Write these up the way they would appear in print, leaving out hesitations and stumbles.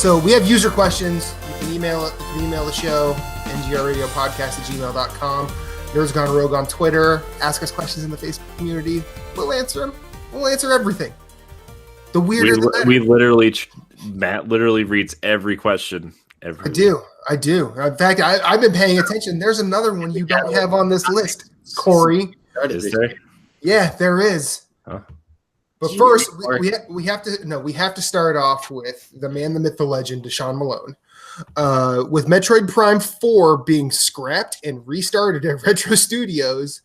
So we have user questions. You can email it. You can email the show, ngrradiopodcast@gmail.com. Nerds Gone Rogue on Twitter. Ask us questions in the Facebook community. We'll answer them. We'll answer everything. The weirder the better. We literally, Matt literally reads every question. I do. In fact, I've been paying attention. There's another one you don't have on this list, Corey. Is there? Yeah, there is. Huh? But first, we have to start off with the man, the myth, the legend, Deshaun Malone. With Metroid Prime 4 being scrapped and restarted at Retro Studios,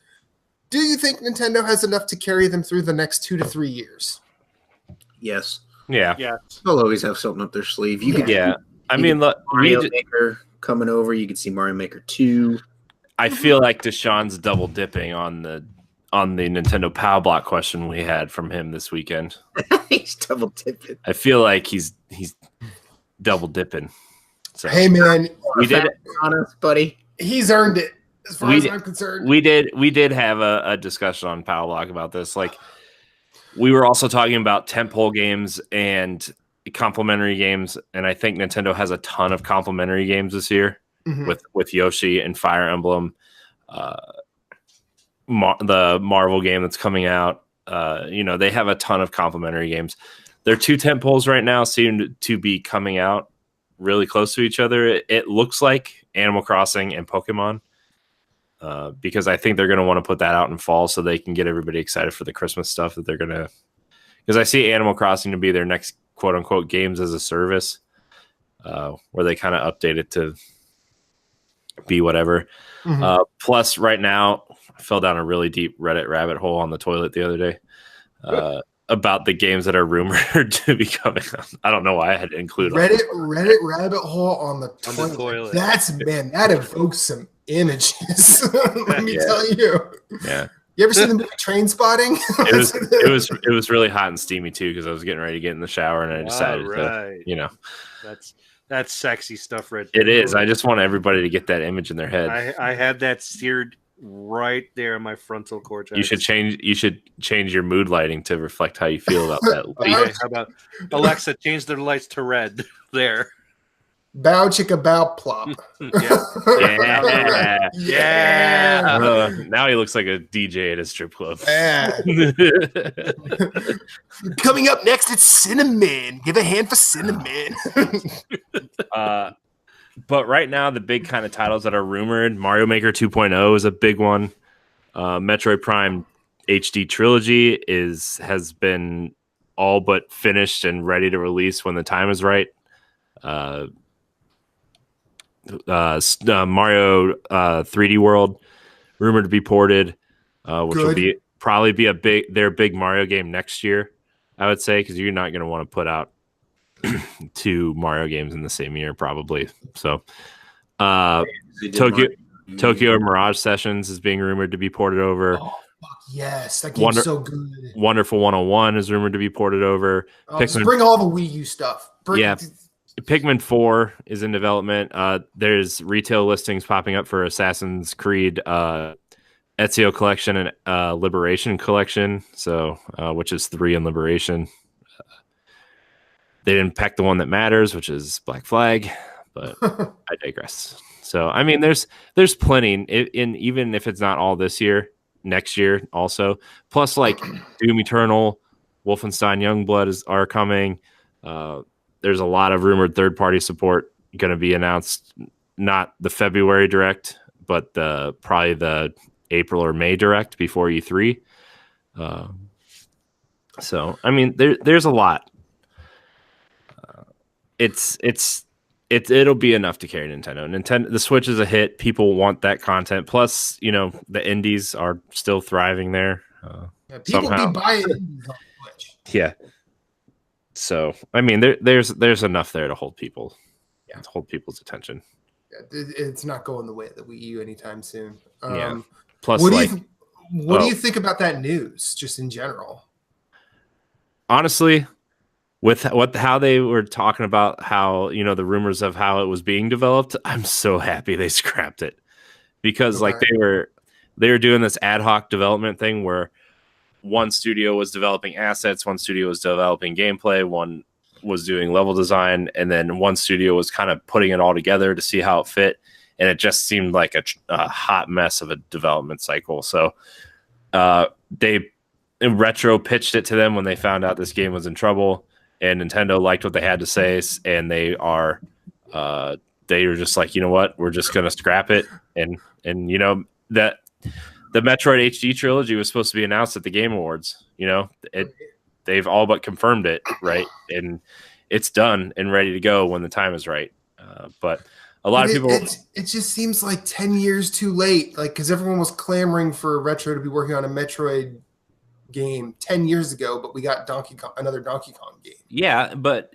do you think Nintendo has enough to carry them through the next 2 to 3 years? Yes. Yeah. They'll always have something up their sleeve. I mean, look, Mario Maker coming over. You could see Mario Maker 2. I feel like Deshaun's double dipping on the Nintendo Power Block question we had from him this weekend. He's double dipping. I feel like he's double dipping. So, hey man, we did it on us, buddy. He's earned it, as far as I'm concerned. We did have a discussion on Power Block about this. Like, we were also talking about tentpole games and complementary games, and I think Nintendo has a ton of complementary games this year with Yoshi and Fire Emblem, the Marvel game that's coming out. They have a ton of complementary games. Their 2 tentpoles right now seem to be coming out really close to each other. It looks like Animal Crossing and Pokemon, because I think they're going to want to put that out in fall so they can get everybody excited for the Christmas stuff that they're going to. Because I see Animal Crossing to be their next quote unquote games as a service, where they kind of update it to be whatever. Plus, right now, I fell down a really deep Reddit rabbit hole on the toilet the other day about the games that are rumored to be coming out. I don't know why I had to include Reddit rabbit hole on the toilet. That evokes some images. Let me tell you. Yeah. You ever seen the movie Train Spotting? It was really hot and steamy too, because I was getting ready to get in the shower and I decided to. That's sexy stuff right there. It is. I just want everybody to get that image in their head. I had that seared right there in my frontal cortex. You should change your mood lighting to reflect how you feel about that. Okay, how about Alexa, change the lights to red there. Bow chicka bow plop. Yeah. Now he looks like a DJ at a strip club. Coming up next, it's Cinnamon. Give a hand for Cinnamon. But right now, the big kind of titles that are rumored, Mario Maker 2.0 is a big one. Metroid Prime HD Trilogy has been all but finished and ready to release when the time is right. Mario 3D World rumored to be ported, which will probably be their big Mario game next year, I would say, because you're not going to want to put out 2 Mario games in the same year, probably. So, Tokyo Mirage Sessions is being rumored to be ported over. Oh, fuck yes, that game's so good. Wonderful 101 is rumored to be ported over. Just bring all the Wii U stuff. Pikmin 4 is in development. There's retail listings popping up for Assassin's Creed Ezio Collection and Liberation Collection, so which is 3 in Liberation. They didn't pack the one that matters, which is Black Flag, but I digress. So, I mean, there's plenty, even if it's not all this year, next year also. Plus, like Doom Eternal, Wolfenstein Youngblood are coming. There's a lot of rumored third-party support going to be announced. Not the February Direct, but probably the April or May Direct before E3. So, I mean, there's a lot. It'll be enough to carry Nintendo. The Switch is a hit. People want that content. Plus, the indies are still thriving there. People be buying indies on Switch. Yeah. So, I mean, there's enough there to hold people, to hold people's attention. It's not going the way of the Wii U anytime soon. Plus, what do you think about that news, just in general? Honestly, with how they were talking about how the rumors of how it was being developed, I'm so happy they scrapped it, because like they were doing this ad hoc development thing where one studio was developing assets, one studio was developing gameplay, one was doing level design, and then one studio was kind of putting it all together to see how it fit, and it just seemed like a hot mess of a development cycle. So Retro pitched it to them when they found out this game was in trouble, and Nintendo liked what they had to say, and they were just like, you know what, we're just gonna scrap it, and that the Metroid HD trilogy was supposed to be announced at the Game Awards. They've all but confirmed it, right? And it's done and ready to go when the time is right. But a lot of people, it just seems like 10 years too late, like, because everyone was clamoring for Retro to be working on a Metroid game 10 years ago, but we got another Donkey Kong game. Yeah, but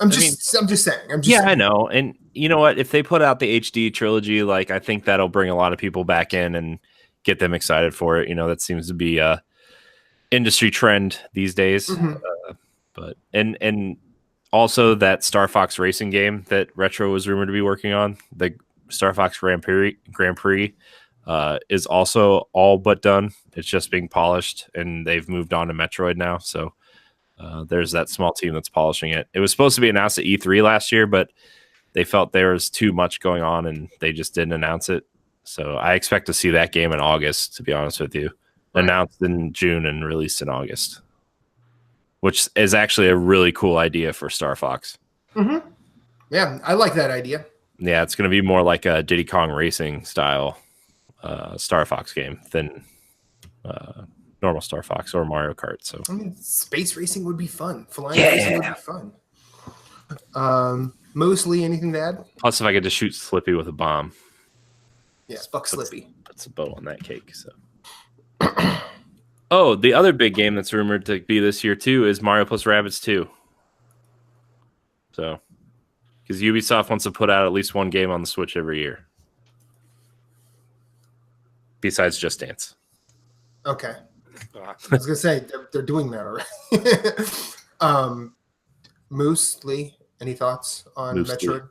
I'm just saying. I know. And you know what? If they put out the HD trilogy, like, I think that'll bring a lot of people back in and get them excited for it. That seems to be a industry trend these days. But also that Star Fox racing game that Retro was rumored to be working on, the Star Fox Grand Prix, is also all but done. It's just being polished, and they've moved on to Metroid now. So there's that small team that's polishing it. It was supposed to be announced at E3 last year, but they felt there was too much going on, and they just didn't announce it. So I expect to see that game in August, to be honest with you. Right. Announced in June and released in August, which is actually a really cool idea for Star Fox. Yeah, I like that idea. Yeah, it's going to be more like a Diddy Kong Racing style Star Fox game than normal Star Fox or Mario Kart. So space racing would be fun. Flying racing would be fun. Mostly anything to add? Plus, if I could just shoot Slippy with a bomb. Yeah, fuck Slippy. Puts a bow on that cake. So. Oh, the other big game that's rumored to be this year too is Mario plus Rabbids 2. So, because Ubisoft wants to put out at least one game on the Switch every year, besides Just Dance. Okay, I was gonna say they're doing that already. Moose Lee, any thoughts on Metroid?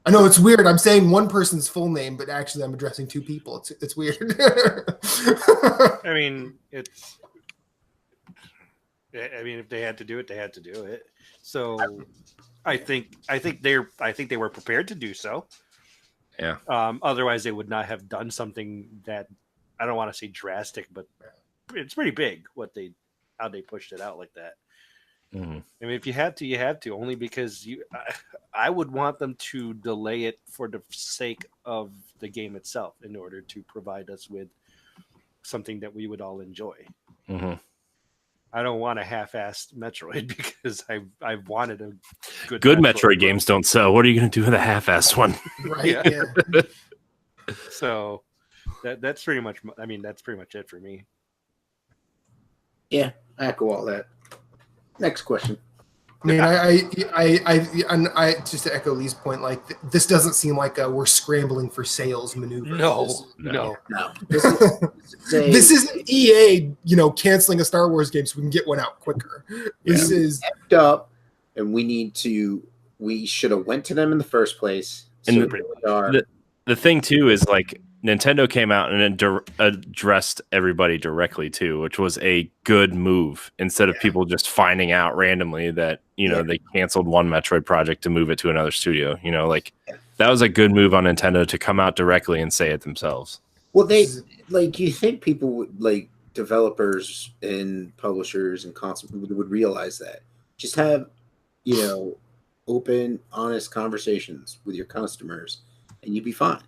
I know it's weird. I'm saying one person's full name, but actually I'm addressing two people. It's weird. I mean, if they had to do it, they had to do it. So I think they were prepared to do so. Yeah. Otherwise they would not have done something that, I don't want to say drastic, but it's pretty big how they pushed it out like that. Mm-hmm. I mean, if you had to, you had to, only because I would want them to delay it for the sake of the game itself in order to provide us with something that we would all enjoy. Mm-hmm. I don't want a half-assed Metroid because I've wanted a good Metroid games don't sell. What are you going to do with a half-assed one? Right. Yeah. So that's pretty much. I mean, that's pretty much it for me. Yeah, I echo all that. Next question. I mean, I just to echo Lee's point, like this doesn't seem like we're scrambling for sales maneuver. No. This isn't EA, canceling a Star Wars game so we can get one out quicker. This is effed up, and we should have went to them in the first place. And the thing too is, like, Nintendo came out and addressed everybody directly too, which was a good move, instead of people just finding out randomly that they canceled one Metroid project to move it to another studio. That was a good move on Nintendo to come out directly and say it themselves. Well, you think people would, developers and publishers and would realize that. Just have open, honest conversations with your customers, and you'd be fine.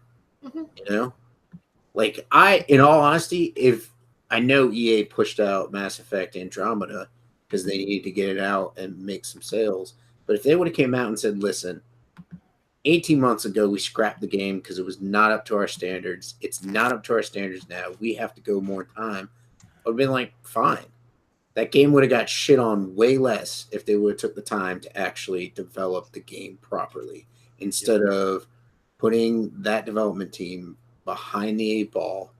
Mm-hmm. In all honesty, if I know EA pushed out Mass Effect Andromeda because they needed to get it out and make some sales, but if they would have came out and said, listen, 18 months ago we scrapped the game because it was not up to our standards. It's not up to our standards now. We have to go more time. I would have been like, fine. That game would have got shit on way less if they would have took the time to actually develop the game properly, instead of putting that development team behind the 8 ball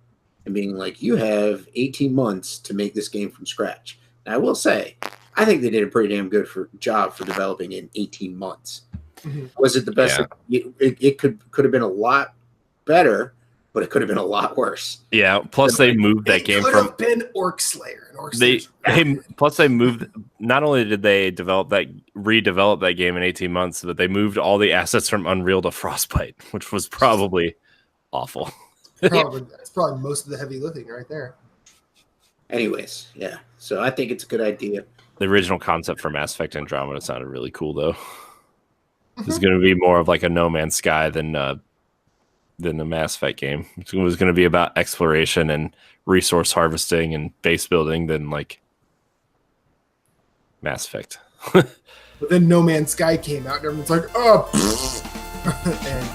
and being like, you have 18 months to make this game from scratch. Now, I will say, I think they did a pretty damn good job for developing in 18 months. Mm-hmm. Was it the best? Yeah. It could have been a lot better, but it could have been a lot worse. Yeah. Plus, they moved that game could from. have been Orc Slayer. And Orc They Slayer's plus they moved. Not only did they redevelop that game in 18 months, but they moved all the assets from Unreal to Frostbite, which was probably awful. that's probably most of the heavy lifting right there. Anyways, yeah. So I think it's a good idea. The original concept for Mass Effect Andromeda sounded really cool, though. It's going to be more of like a No Man's Sky than the Mass Effect game. It was going to be about exploration and resource harvesting and base building than like Mass Effect. But then No Man's Sky came out, and everyone's like, "Oh," and